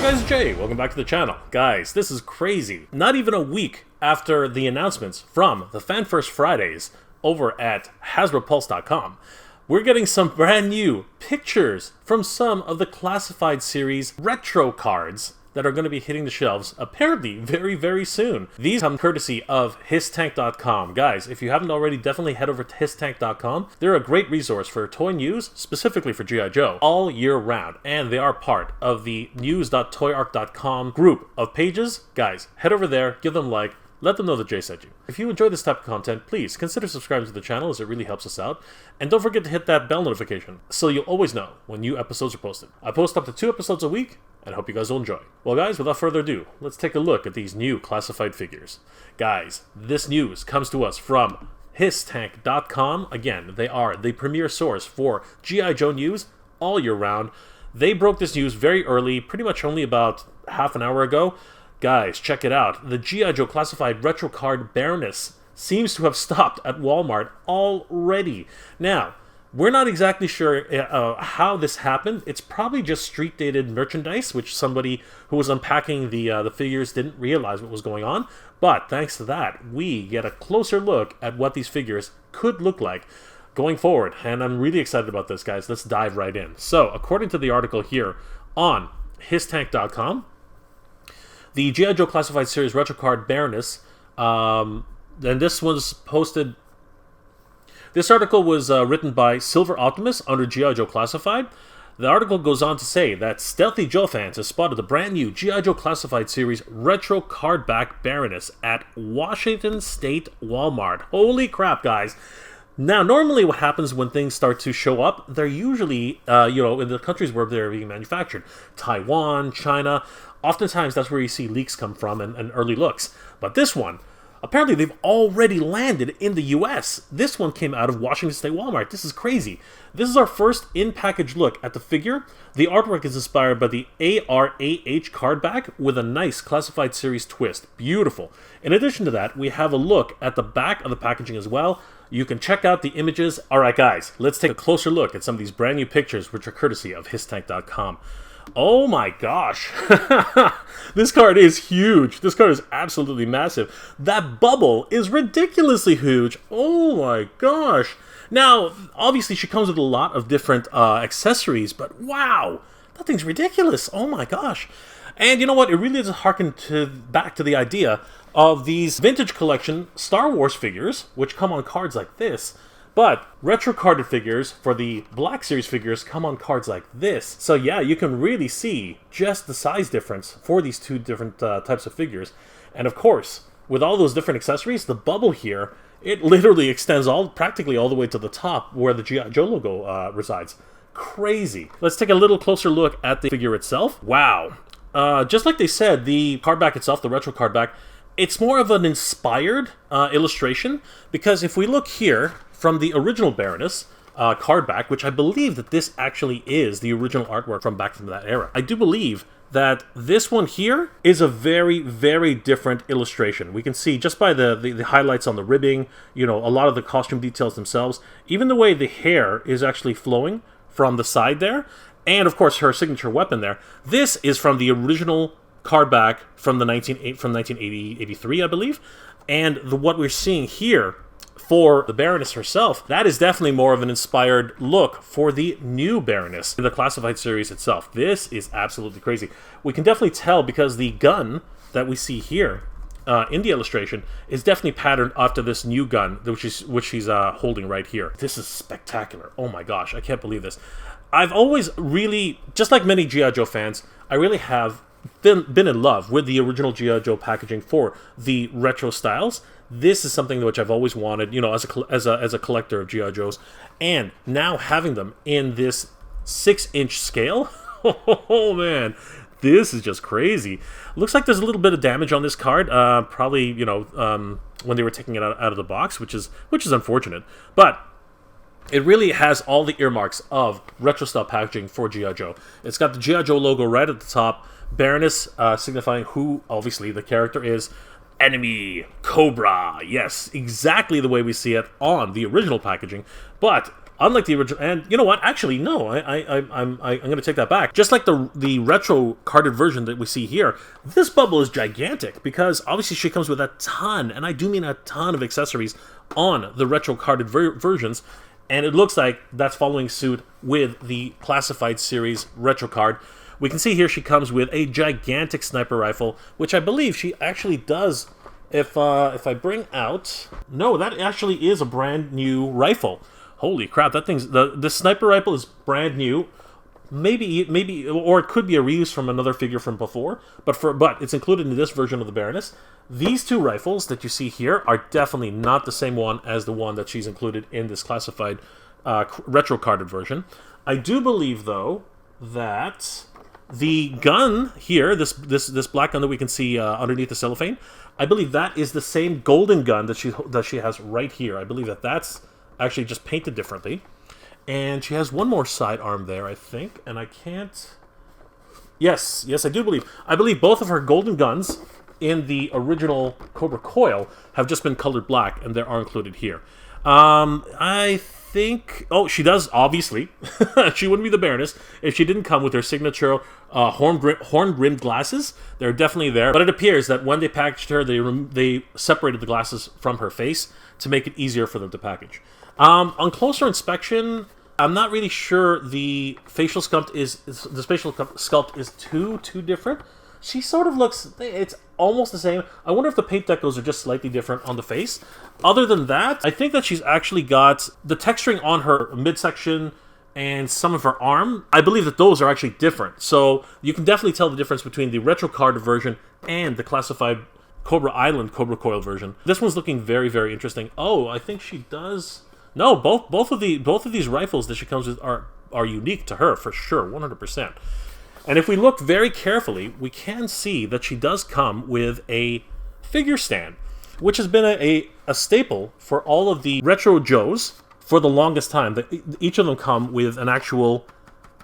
Hey guys, it's Jay. Welcome back to the channel. Guys, this is crazy. Not even a week after the announcements from the Fan First Fridays over at HasbroPulse.com, we're getting some brand new pictures from some of the Classified series retro cards that are going to be hitting the shelves apparently very, very soon. These come courtesy of HisTank.com. Guys, if you haven't already, definitely head over to HisTank.com. They're a great resource for toy news, specifically for G.I. Joe, all year round. And they are part of the news.toyarc.com group of pages. Guys, head over there, give them a like, let them know that Jay sent you. If you enjoy this type of content, please consider subscribing to the channel as it really helps us out. And don't forget to hit that bell notification so you'll always know when new episodes are posted. I post up to 2 episodes a week, and I hope you guys will enjoy. Well guys, without further ado, let's take a look at these new classified figures. Guys, this news comes to us from HisTank.com. Again, they are the premier source for G.I. Joe news all year round. They broke this news very early, pretty much only about half an hour ago. Guys, check it out. The G.I. Joe Classified Retro Card Baroness seems to have stopped at Walmart already. Now, we're not exactly sure how this happened. It's probably just street-dated merchandise, which somebody who was unpacking the figures didn't realize what was going on. But thanks to that, we get a closer look at what these figures could look like going forward. And I'm really excited about this, guys. Let's dive right in. So, according to the article here on HisTank.com, the G.I. Joe Classified Series Retro Card Baroness, and this was posted... This article was written by Silver Optimus under G.I. Joe Classified. The article goes on to say that Stealthy Joe fans have spotted the brand new G.I. Joe Classified Series Retro Cardback Baroness at Washington State Walmart. Holy crap, guys. Now, normally what happens when things start to show up, they're usually, in the countries where they're being manufactured. Taiwan, China. Oftentimes, that's where you see leaks come from and early looks. But this one, apparently they've already landed in the US. This one came out of Washington State Walmart. This is crazy. This is our first in-package look at the figure. The artwork is inspired by the ARAH cardback with a nice Classified Series twist. Beautiful. In addition to that, we have a look at the back of the packaging as well. You can check out the images. Alright guys, let's take a closer look at some of these brand new pictures, which are courtesy of HisTank.com. Oh my gosh. This card is huge. This card is absolutely massive. That bubble is ridiculously huge. Oh my gosh. Now, obviously she comes with a lot of different accessories, but wow, that thing's ridiculous. Oh my gosh. And you know what? It really is harken back to the idea of these vintage collection Star Wars figures, which come on cards like this. But retro carded figures for the Black Series figures come on cards like this. So yeah, you can really see just the size difference for these two different types of figures. And of course, with all those different accessories, the bubble here, it literally extends practically all the way to the top where the G.I. Joe logo resides. Crazy. Let's take a little closer look at the figure itself. Wow. Just like they said, the cardback itself, the retro cardback, it's more of an inspired illustration, because if we look here from the original Baroness cardback, which I believe that this actually is the original artwork from that era, I do believe that this one here is a very, very different illustration. We can see just by the highlights on the ribbing, a lot of the costume details themselves, even the way the hair is actually flowing from the side there, and of course her signature weapon there. This is from the original cardback from 1983, I believe, and what we're seeing here for the Baroness herself, that is definitely more of an inspired look for the new Baroness in the Classified series itself. This is absolutely crazy. We can definitely tell because the gun that we see here in the illustration is definitely patterned after this new gun, which she's holding right here. This is spectacular. Oh my gosh, I can't believe this. I've always really, just like many G.I. Joe fans, I really have been in love with the original G.I. Joe packaging for the retro styles. This is something which I've always wanted, as a collector of G.I. Joes, and now having them in this 6-inch scale, oh man, this is just crazy. Looks like there's a little bit of damage on this card, probably when they were taking it out of the box, which is unfortunate, but it really has all the earmarks of retro style packaging for G.I. Joe. It's got the G.I. Joe logo right at the top, Baroness signifying who obviously the character is. Enemy, Cobra, yes, exactly the way we see it on the original packaging, but Unlike the original, and you know what? Actually, no. I'm going to take that back. Just like the retro carded version that we see here, this bubble is gigantic because obviously she comes with a ton, and I do mean a ton of accessories on the retro carded versions, and it looks like that's following suit with the Classified series retro card. We can see here she comes with a gigantic sniper rifle, which I believe she actually does. If I bring out... No, that actually is a brand new rifle. Holy crap, that thing's... The sniper rifle is brand new. Maybe, or it could be a reuse from another figure from before, but it's included in this version of the Baroness. These two rifles that you see here are definitely not the same one as the one that she's included in this Classified retro carded version. I do believe, though, that the gun here, this black gun that we can see underneath the cellophane, I believe that is the same golden gun that she has right here. I believe that that's actually just painted differently. And she has one more sidearm there, I think, and I can't... Yes, I do believe. I believe both of her golden guns in the original Cobra coil have just been colored black, and they are included here. I think... Oh, she does, obviously. She wouldn't be the Baroness if she didn't come with her signature horn-rimmed glasses. They're definitely there, but it appears that when they packaged her, they separated the glasses from her face to make it easier for them to package. On closer inspection, I'm not really sure the facial sculpt is too different. She sort of looks, it's almost the same. I wonder if the paint decos are just slightly different on the face. Other than that, I think that she's actually got the texturing on her midsection and some of her arm. I believe that those are actually different. So you can definitely tell the difference between the retro card version and the Classified Cobra Island Cobra coil version. This one's looking very, very interesting. Oh, I think she does... No, both of these rifles that she comes with are unique to her for sure, 100%. And if we look very carefully, we can see that she does come with a figure stand, which has been a staple for all of the retro Joes for the longest time. Each of them come with an actual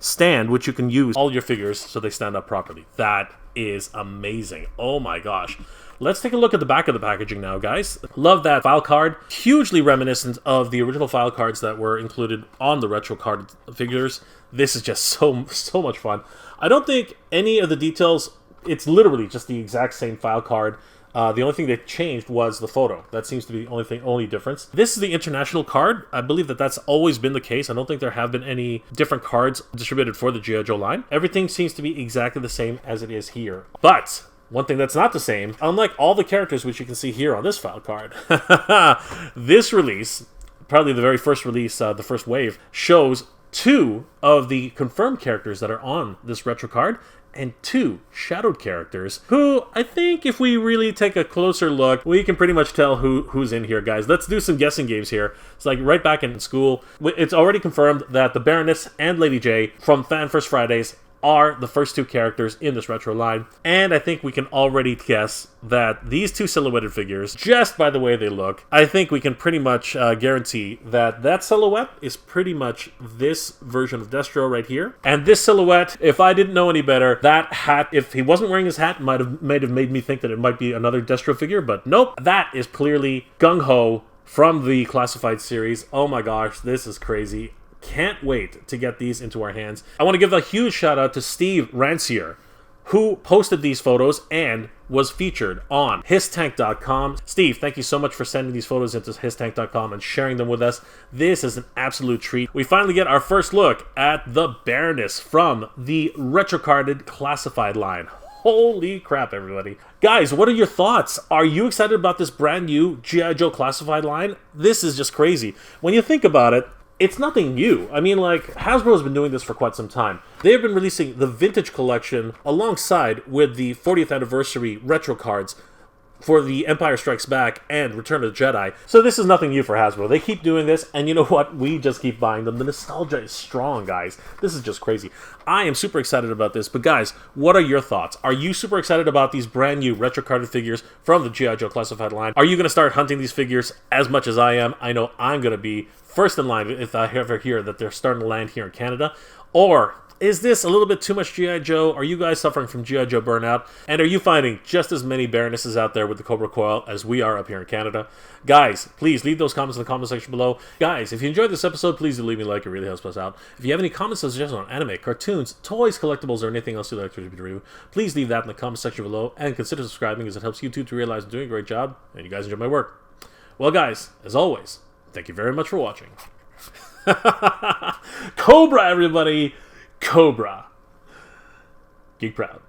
stand which you can use all your figures so they stand up properly. That is amazing. Oh my gosh. Let's take a look at the back of the packaging now, guys. Love that file card. Hugely reminiscent of the original file cards that were included on the retro card figures. This is just so much fun. I don't think any of the details, it's literally just the exact same file card. The only thing they changed was the photo. That seems to be the only difference. This is the international card. I believe that that's always been the case. I don't think there have been any different cards distributed for the G.I. Joe line. Everything seems to be exactly the same as it is here. But one thing that's not the same, unlike all the characters which you can see here on this file card, this release, probably the very first release, the first wave, shows 2 of the confirmed characters that are on this retro card, and 2 shadowed characters, who I think if we really take a closer look, we can pretty much tell who's in here, guys. Let's do some guessing games here. It's like right back in school. It's already confirmed that the Baroness and Lady Jaye from Fan First Fridays are the first 2 characters in this retro line, and I think we can already guess that these 2 silhouetted figures, just by the way they look, I think we can pretty much guarantee that that silhouette is pretty much this version of Destro right here. And this silhouette, if I didn't know any better, that hat, if he wasn't wearing his hat, might have made me think that it might be another Destro figure, but nope, that is clearly Gung Ho from the Classified series. Oh my gosh, this is crazy. Can't wait to get these into our hands. I want to give a huge shout out to Steve Ransier, who posted these photos and was featured on histank.com. Steve, thank you so much for sending these photos into histank.com and sharing them with us. This is an absolute treat. We finally get our first look at the Baroness from the retro-carded Classified line. Holy crap, everybody. Guys, what are your thoughts? Are you excited about this brand new G.I. Joe Classified line? This is just crazy. When you think about it, it's nothing new. I mean, like, Hasbro's been doing this for quite some time. They've been releasing the Vintage Collection alongside with the 40th Anniversary retro cards for the Empire Strikes Back and Return of the Jedi. So this is nothing new for Hasbro. They keep doing this, and you know what? We just keep buying them. The nostalgia is strong, guys. This is just crazy. I am super excited about this, but guys, what are your thoughts? Are you super excited about these brand new retro-carded figures from the G.I. Joe Classified line? Are you going to start hunting these figures as much as I am? I know I'm going to be first in line if I ever hear that they're starting to land here in Canada. Or Is this a little bit too much G.I. Joe? Are you guys suffering from G.I. Joe burnout? And are you finding just as many Baronesses out there with the Cobra coil as we are up here in Canada? Guys, please leave those comments in the comment section below. Guys, if you enjoyed this episode, please do leave me a like. It really helps us out. If you have any comments or suggestions on anime, cartoons, toys, collectibles, or anything else you'd like to review, please leave that in the comment section below. And consider subscribing as it helps YouTube to realize I'm doing a great job and you guys enjoy my work. Well, guys, as always, thank you very much for watching. Cobra, everybody! Cobra. Geek proud.